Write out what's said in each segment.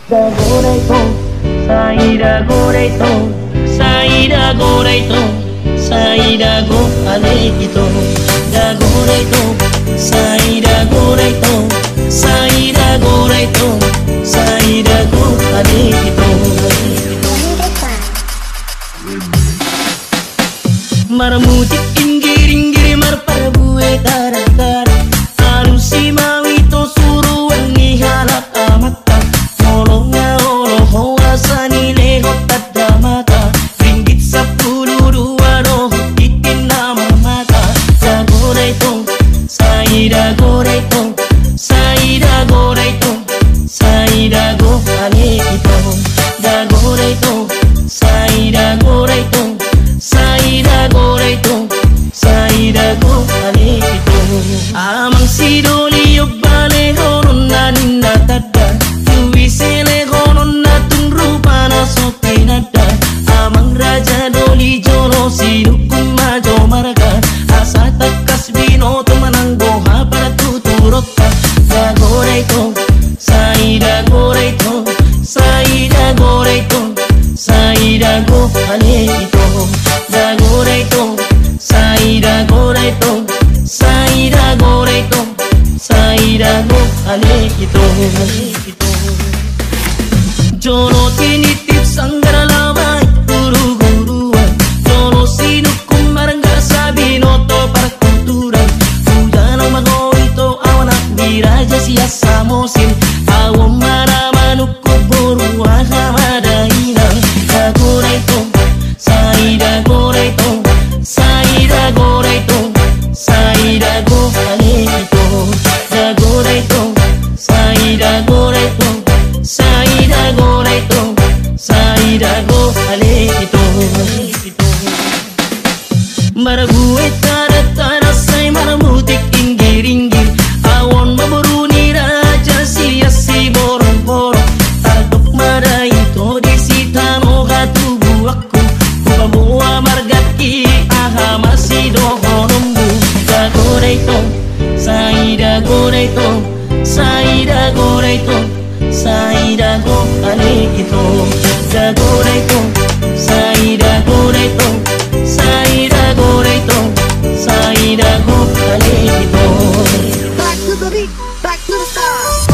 Dagoreto, saida goreto, saida goreto, saida go alekito. Dagoreto, saida goreto, saida goreto, saida go alekito. Marmutik inggir-inggir marparbue tarakar, alusi mawito suruan ni halap amata. Nolongnya olo hoa sani lehot tada mata, ringgit 10 roh titin nama mata. Dagoreto, saida goreto, saida goreto, saida go alekito. Dagoreto, saida goreto, saida goreto, saida go alekito. Amang sidoli yobbale honon nanin natada, tuwisele honon natun rupa na sote nada. Amang raja doli jono sidukum majo marga, asa takas bino temanang goha para tuturokka. Dagoreto, saida goreto, saida goreto, saida go alekito. Dagoreto, saida goreto, saida goreto, saida go alekito. Jono tinitip sanggara lawai guru-guruan, jono sinukum marangga sabino to perkulturan. Ujano magoito awanak diraja siasa mosin, awam mana manuku buru ahamadaina. Dagoreto, saida goreto, saida goreto, saida go alekito. Dagoreto, saida goreto, saida goreto, saida go alekito. Marague tara-tara say maramutik inggir-inggir, awon maburuni raja siasi borong-borong. Tardok maraito disitano hatu buakku, kupamua margaki aha masih dohonombu. Dagoreto, saida goreto, saida goreto, saida go alekito. Dagoreto, saida goreto, saida goreto, saida go alekito. Back to the beat, back to the stars.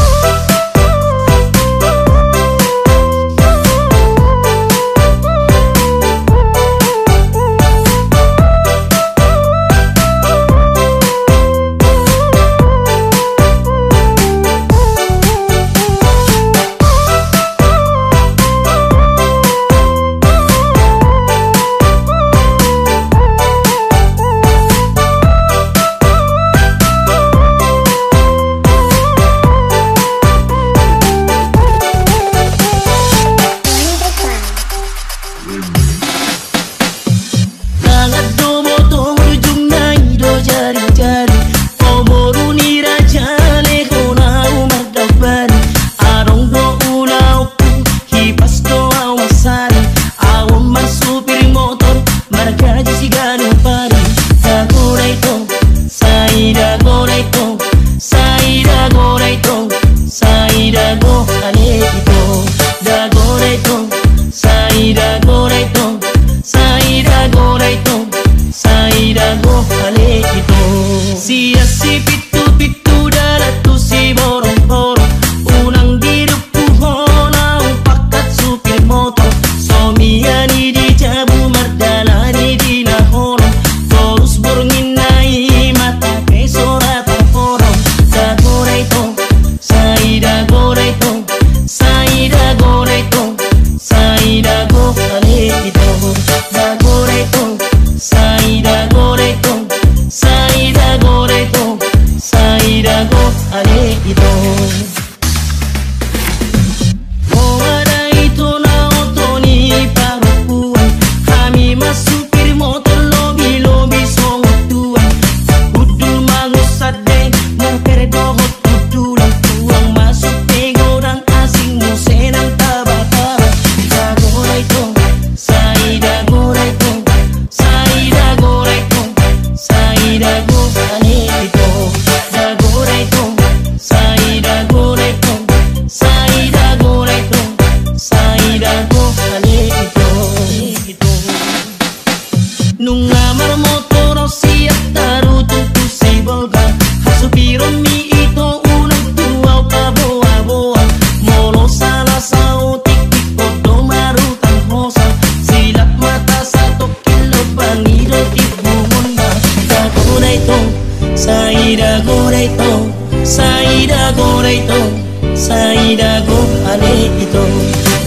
Saida go ale ito,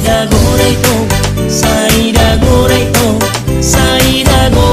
dago ito, Saida go ito, Saida go